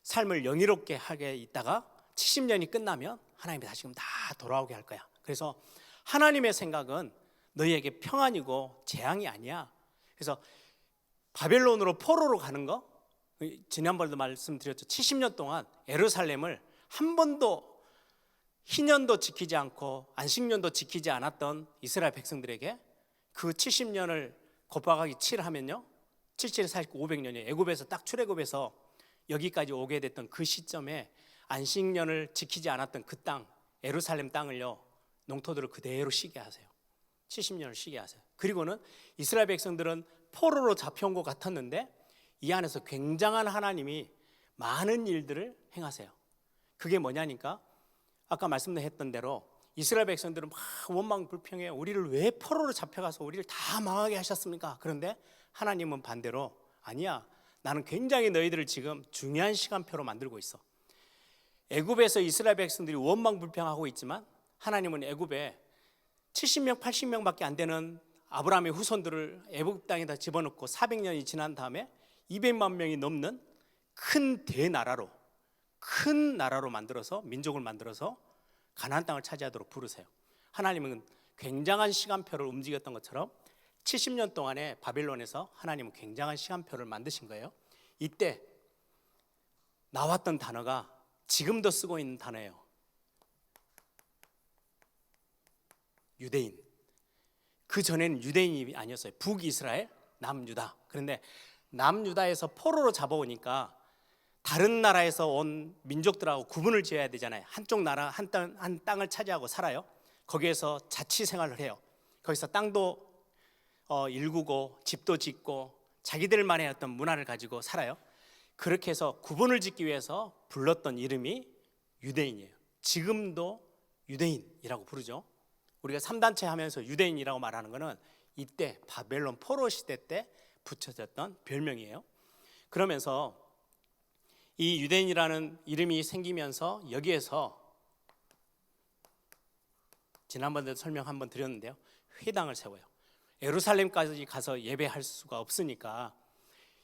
삶을 영예롭게 하게 있다가 70년이 끝나면 하나님이 다시금 다 돌아오게 할 거야. 그래서 하나님의 생각은 너희에게 평안이고 재앙이 아니야. 그래서 바벨론으로 포로로 가는 거, 지난번에도 말씀드렸죠. 70년 동안 예루살렘을 한 번도 희년도 지키지 않고 안식년도 지키지 않았던 이스라엘 백성들에게 그 70년을 곱하기 7하면요 77, 49, 500년이에요. 애굽에서 딱 출애굽에서 여기까지 오게 됐던 그 시점에 안식년을 지키지 않았던 그 땅, 예루살렘 땅을요 농토들을 그대로 쉬게 하세요. 70년을 쉬게 하세요. 그리고는 이스라엘 백성들은 포로로 잡혀온 것 같았는데 이 안에서 굉장한 하나님이 많은 일들을 행하세요. 그게 뭐냐니까 아까 말씀했던 대로 이스라엘 백성들은 막 원망불평해. 우리를 왜 포로로 잡혀가서 우리를 다 망하게 하셨습니까? 그런데 하나님은 반대로 아니야. 나는 굉장히 너희들을 지금 중요한 시간표로 만들고 있어. 애굽에서 이스라엘 백성들이 원망불평하고 있지만 하나님은 애굽에 70명, 80명밖에 안 되는 아브라함의 후손들을 애굽 땅에다 집어넣고 400년이 지난 다음에 200만 명이 넘는 큰 대나라로, 큰 나라로 만들어서 민족을 만들어서 가나안 땅을 차지하도록 부르세요. 하나님은 굉장한 시간표를 움직였던 것처럼 70년 동안에 바벨론에서 하나님은 굉장한 시간표를 만드신 거예요. 이때 나왔던 단어가 지금도 쓰고 있는 단어예요. 유대인. 그 전에는 유대인이 아니었어요. 북이스라엘, 남유다. 그런데 남유다에서 포로로 잡아오니까 다른 나라에서 온 민족들하고 구분을 지어야 되잖아요. 한쪽 나라 한 땅을 차지하고 살아요. 거기에서 자치 생활을 해요. 거기서 땅도 일구고 집도 짓고 자기들만의 어떤 문화를 가지고 살아요. 그렇게 해서 구분을 짓기 위해서 불렀던 이름이 유대인이에요. 지금도 유대인이라고 부르죠. 우리가 3단체 하면서 유대인이라고 말하는 것은 이때 바벨론 포로 시대 때 붙여졌던 별명이에요. 그러면서 이 유대인이라는 이름이 생기면서 여기에서 지난번에도 설명 한번 드렸는데요, 회당을 세워요. 예루살렘까지 가서 예배할 수가 없으니까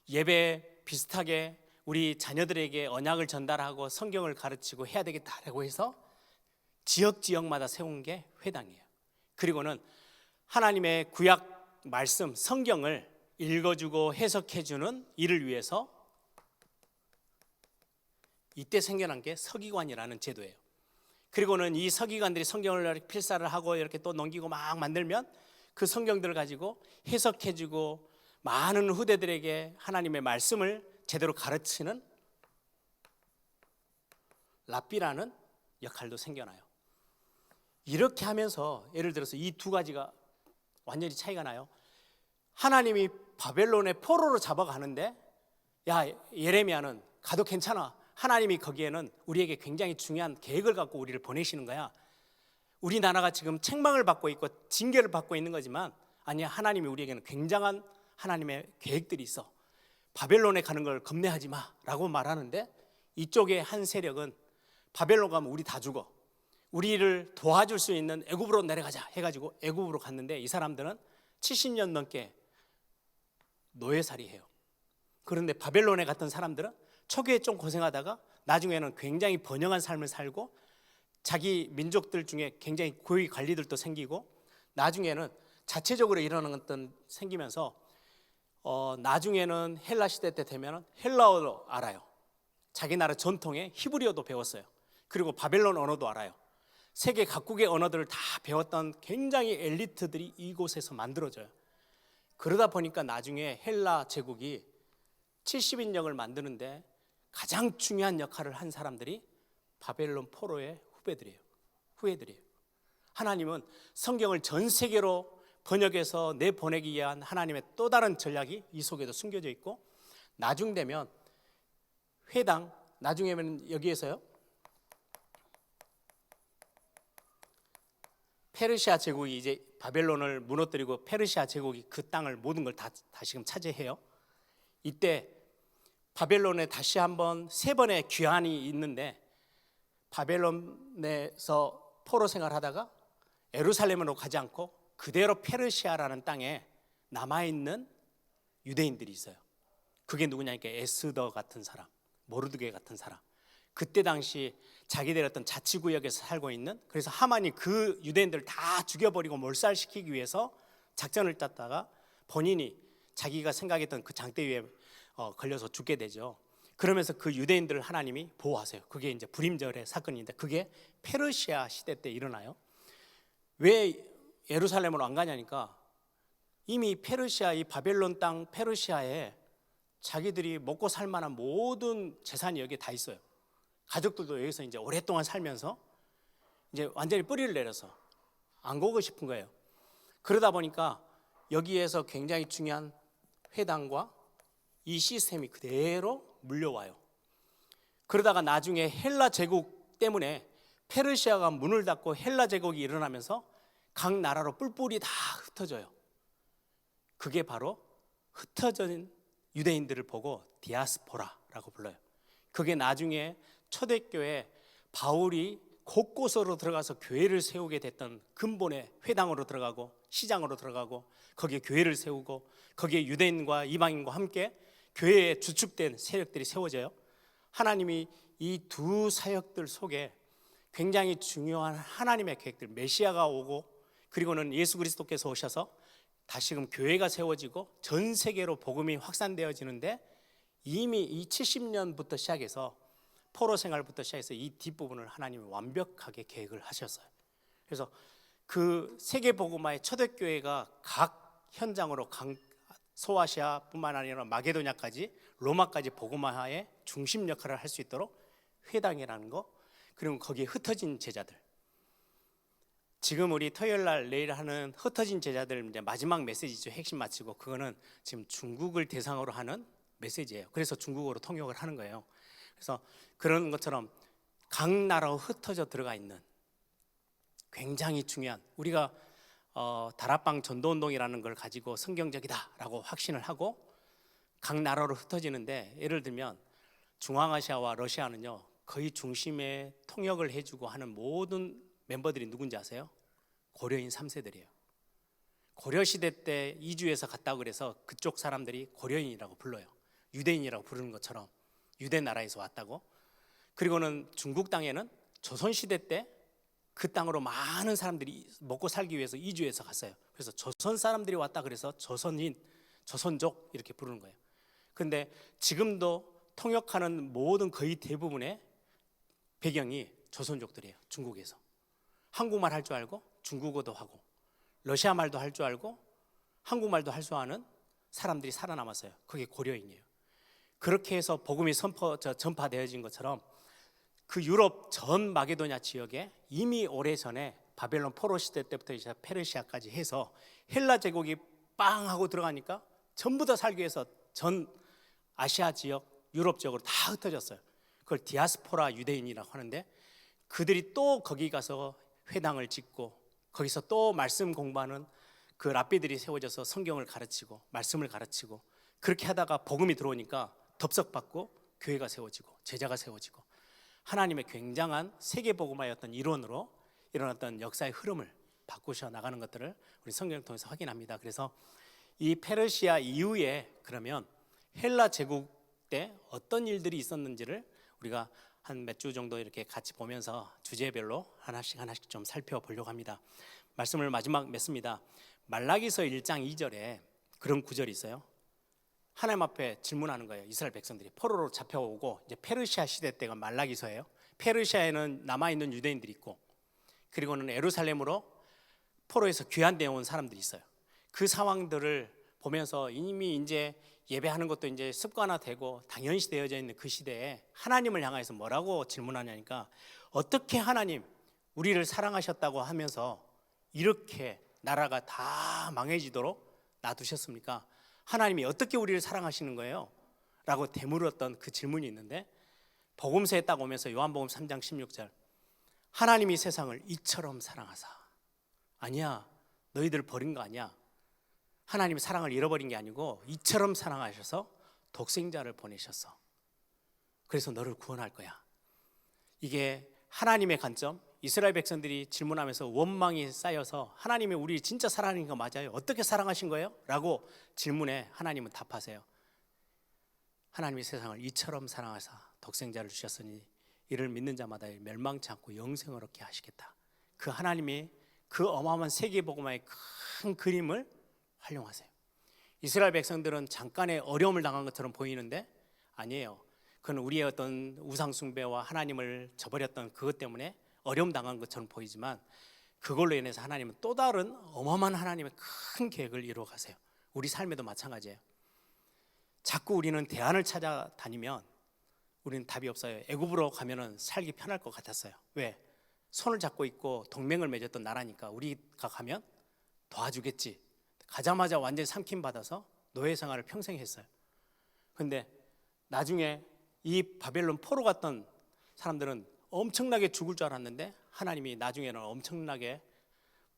예배 비슷하게 우리 자녀들에게 언약을 전달하고 성경을 가르치고 해야 되겠다라고 해서 지역마다 세운 게 회당이에요. 그리고는 하나님의 구약 말씀 성경을 읽어주고 해석해주는 일을 위해서 이때 생겨난 게 서기관이라는 제도예요. 그리고는 이 서기관들이 성경을 필사를 하고 이렇게 또 넘기고 막 만들면 그 성경들을 가지고 해석해주고 많은 후대들에게 하나님의 말씀을 제대로 가르치는 랍비라는 역할도 생겨나요. 이렇게 하면서 예를 들어서 이 두 가지가 완전히 차이가 나요. 하나님이 바벨론의 포로로 잡아가는데, 야 예레미야는 가도 괜찮아, 하나님이 거기에는 우리에게 굉장히 중요한 계획을 갖고 우리를 보내시는 거야. 우리나라가 지금 책망을 받고 있고 징계를 받고 있는 거지만 아니야, 하나님이 우리에게는 굉장한 하나님의 계획들이 있어. 바벨론에 가는 걸 겁내하지 마 라고 말하는데, 이쪽의 한 세력은 바벨론 가면 우리 다 죽어, 우리를 도와줄 수 있는 애굽으로 내려가자 해가지고 애굽으로 갔는데, 이 사람들은 70년 넘게 노예살이 해요. 그런데 바벨론에 갔던 사람들은 초기에 좀 고생하다가 나중에는 굉장히 번영한 삶을 살고 자기 민족들 중에 굉장히 고위 관리들도 생기고 나중에는 자체적으로 일어나는 것들 생기면서 나중에는 헬라 시대 때 되면 헬라어도 알아요. 자기 나라 전통의 히브리어도 배웠어요. 그리고 바벨론 언어도 알아요. 세계 각국의 언어들을 다 배웠던 굉장히 엘리트들이 이곳에서 만들어져요. 그러다 보니까 나중에 헬라 제국이 70인역을 만드는데 가장 중요한 역할을 한 사람들이 바벨론 포로의 후예들이에요. 하나님은 성경을 전 세계로 번역해서 내보내기 위한 하나님의 또 다른 전략이 이 속에도 숨겨져 있고, 나중 되면 회당, 나중에는 여기에서요 페르시아 제국이 이제 바벨론을 무너뜨리고 페르시아 제국이 그 땅을 모든 걸 다 다시금 차지해요. 이때 바벨론에 다시 한번 3번의 귀환이 있는데, 바벨론에서 포로 생활하다가 예루살렘으로 가지 않고 그대로 페르시아라는 땅에 남아있는 유대인들이 있어요. 그게 누구냐니까 에스더 같은 사람, 모르드게 같은 사람. 그때 당시 자기들 어떤 자치구역에서 살고 있는, 그래서 하만이 그 유대인들을 다 죽여버리고 몰살시키기 위해서 작전을 짰다가 본인이 자기가 생각했던 그 장대위에 걸려서 죽게 되죠. 그러면서 그 유대인들을 하나님이 보호하세요. 그게 이제 불임절의 사건인데, 그게 페르시아 시대 때 일어나요. 왜 예루살렘으로 안 가냐니까, 이미 페르시아, 이 바벨론 땅 페르시아에 자기들이 먹고 살 만한 모든 재산이 여기에 다 있어요. 가족들도 여기서 이제 오랫동안 살면서 이제 완전히 뿌리를 내려서 안 가고 싶은 거예요. 그러다 보니까 여기에서 굉장히 중요한 회당과 이 시스템이 그대로 물려와요. 그러다가 나중에 헬라 제국 때문에 페르시아가 문을 닫고 헬라 제국이 일어나면서 각 나라로 뿔뿔이 다 흩어져요. 그게 바로 흩어진 유대인들을 보고 디아스포라라고 불러요. 그게 나중에 초대교회 바울이 곳곳으로 들어가서 교회를 세우게 됐던 근본의 회당으로 들어가고 시장으로 들어가고 거기에 교회를 세우고 거기에 유대인과 이방인과 함께 교회에 주축된 세력들이 세워져요. 하나님이 이 두 사역들 속에 굉장히 중요한 하나님의 계획들, 메시아가 오고 그리고는 예수 그리스도께서 오셔서 다시금 교회가 세워지고 전 세계로 복음이 확산되어지는데, 이미 이 70년부터 시작해서 포로 생활부터 시작해서 이 뒷부분을 하나님이 완벽하게 계획을 하셨어요. 그래서 그 세계 복음화의 초대교회가 각 현장으로 소아시아뿐만 아니라 마게도냐까지 로마까지 복음화의 중심 역할을 할 수 있도록 회당이라는 거, 그리고 거기에 흩어진 제자들, 지금 우리 토요일 날 내일 하는 흩어진 제자들 이제 마지막 메시지죠. 핵심 마치고 그거는 지금 중국을 대상으로 하는 메시지예요. 그래서 중국어로 통역을 하는 거예요. 그래서 그런 것처럼 각 나라로 흩어져 들어가 있는 굉장히 중요한, 우리가 다락방 전도운동이라는 걸 가지고 성경적이다라고 확신을 하고 각 나라로 흩어지는데, 예를 들면 중앙아시아와 러시아는요 거의 중심에 통역을 해주고 하는 모든 멤버들이 누군지 아세요? 고려인 3세들이에요. 고려시대 때 이주해서 갔다 그래서 그쪽 사람들이 고려인이라고 불러요. 유대인이라고 부르는 것처럼 유대 나라에서 왔다고. 그리고는 중국 땅에는 조선시대 때 그 땅으로 많은 사람들이 먹고 살기 위해서 이주해서 갔어요. 그래서 조선 사람들이 왔다 그래서 조선인, 조선족 이렇게 부르는 거예요. 근데 지금도 통역하는 모든 거의 대부분의 배경이 조선족들이에요. 중국에서 한국말 할 줄 알고 중국어도 하고 러시아 말도 할 줄 알고 한국말도 할 줄 아는 사람들이 살아남았어요. 그게 고려인이에요. 그렇게 해서 복음이 전파되어진 것처럼 그 유럽 전 마게도냐 지역에 이미 오래전에 바벨론 포로 시대 때부터 이제 페르시아까지 해서 헬라 제국이 빵 하고 들어가니까 전부 다 살기 위해서 전 아시아 지역, 유럽 지역으로 다 흩어졌어요. 그걸 디아스포라 유대인이라고 하는데, 그들이 또 거기 가서 회당을 짓고 거기서 또 말씀 공부하는 그 랍비들이 세워져서 성경을 가르치고 말씀을 가르치고, 그렇게 하다가 복음이 들어오니까 덥석받고 교회가 세워지고 제자가 세워지고 하나님의 굉장한 세계복음화의 어떤 일원으로 이런 어떤 역사의 흐름을 바꾸셔 나가는 것들을 우리 성경을 통해서 확인합니다. 그래서 이 페르시아 이후에 그러면 헬라 제국 때 어떤 일들이 있었는지를 우리가 한 몇 주 정도 이렇게 같이 보면서 주제별로 하나씩 좀 살펴보려고 합니다. 말씀을 마지막 맺습니다. 말라기서 1장 2절에 그런 구절이 있어요. 하나님 앞에 질문하는 거예요. 이스라엘 백성들이 포로로 잡혀오고, 이제 페르시아 시대 때가 말라기서예요. 페르시아에는 남아있는 유대인들이 있고, 그리고는 예루살렘으로 포로에서 귀환되어 온 사람들이 있어요. 그 상황들을 보면서 이미 이제 예배하는 것도 이제 습관화되고 당연시 되어져 있는 그 시대에 하나님을 향해서 뭐라고 질문하냐니까, 어떻게 하나님 우리를 사랑하셨다고 하면서 이렇게 나라가 다 망해지도록 놔두셨습니까? 하나님이 어떻게 우리를 사랑하시는 거예요? 라고 되물었던 그 질문이 있는데, 복음서에 딱 오면서 요한복음 3장 16절, 하나님이 세상을 이처럼 사랑하사. 아니야, 너희들 버린 거 아니야. 하나님이 사랑을 잃어버린 게 아니고 이처럼 사랑하셔서 독생자를 보내셨어. 그래서 너를 구원할 거야. 이게 하나님의 관점. 이스라엘 백성들이 질문하면서 원망이 쌓여서 하나님이 우리 진짜 사랑하는 거 맞아요? 어떻게 사랑하신 거예요? 라고 질문에 하나님은 답하세요. 하나님이 세상을 이처럼 사랑하사 독생자를 주셨으니 이를 믿는 자마다 멸망치 않고 영생을 얻게 하시겠다. 그 하나님이 그 어마어마한 세계복음화의 큰 그림을 활용하세요. 이스라엘 백성들은 잠깐의 어려움을 당한 것처럼 보이는데 아니에요. 그건 우리의 어떤 우상 숭배와 하나님을 저버렸던 그것 때문에 어려움 당한 것처럼 보이지만, 그걸로 인해서 하나님은 또 다른 어마어마한 하나님의 큰 계획을 이루어 가세요. 우리 삶에도 마찬가지예요. 자꾸 우리는 대안을 찾아다니면 우리는 답이 없어요. 애굽으로 가면은 살기 편할 것 같았어요. 왜? 손을 잡고 있고 동맹을 맺었던 나라니까 우리가 가면 도와주겠지. 가자마자 완전히 삼킴받아서 노예 생활을 평생 했어요. 근데 나중에 이 바벨론 포로 갔던 사람들은 엄청나게 죽을 줄 알았는데 하나님이 나중에는 엄청나게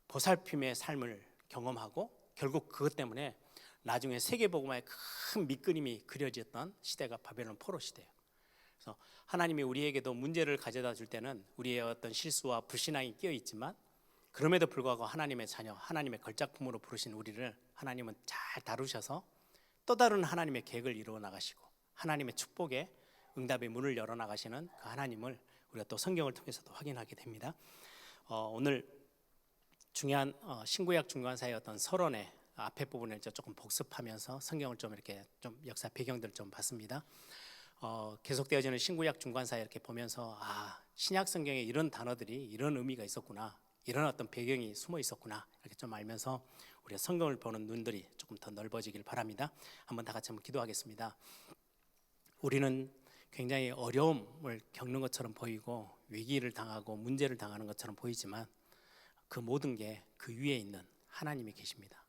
보살핌의 삶을 경험하고, 결국 그것 때문에 나중에 세계복음화의 큰 밑그림이 그려졌던 시대가 바벨론 포로 시대예요. 그래서 하나님이 우리에게도 문제를 가져다 줄 때는 우리의 어떤 실수와 불신앙이 끼어 있지만, 그럼에도 불구하고 하나님의 자녀, 하나님의 걸작품으로 부르신 우리를 하나님은 잘 다루셔서 또 다른 하나님의 계획을 이루어 나가시고 하나님의 축복에 응답의 문을 열어 나가시는 그 하나님을 우리가 또 성경을 통해서도 확인하게 됩니다. 오늘 중요한 신구약 중간사의 어떤 서론의 앞에 부분을 조금 복습하면서 성경을 좀 이렇게 좀 역사 배경들을 좀 봤습니다. 계속되어지는 신구약 중간사에 이렇게 보면서 신약 성경에 이런 단어들이 이런 의미가 있었구나, 이런 어떤 배경이 숨어 있었구나, 이렇게 좀 알면서 우리가 성경을 보는 눈들이 조금 더 넓어지길 바랍니다. 한번 다 같이 한번 기도하겠습니다. 우리는 굉장히 어려움을 겪는 것처럼 보이고 위기를 당하고 문제를 당하는 것처럼 보이지만, 그 모든 게 그 위에 있는 하나님이 계십니다.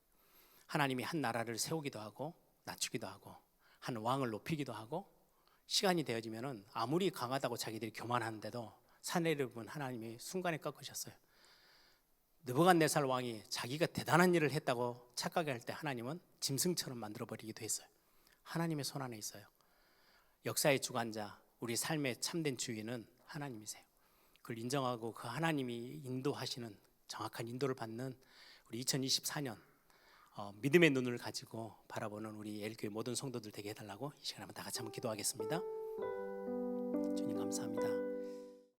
하나님이 한 나라를 세우기도 하고 낮추기도 하고 한 왕을 높이기도 하고, 시간이 되어지면은 아무리 강하다고 자기들이 교만하는데도 산해를 본 하나님이 순간에 꺾으셨어요. 느부갓네살 왕이 자기가 대단한 일을 했다고 착각할 때 하나님은 짐승처럼 만들어버리기도 했어요. 하나님의 손 안에 있어요. 역사의 주관자, 우리 삶의 참된 주인은 하나님이세요. 그걸 인정하고 그 하나님이 인도하시는 정확한 인도를 받는 우리 2024년 믿음의 눈을 가지고 바라보는 우리 예일교회 모든 성도들 되게 해달라고 이 시간에 한번 다 같이 한번 기도하겠습니다. 주님 감사합니다.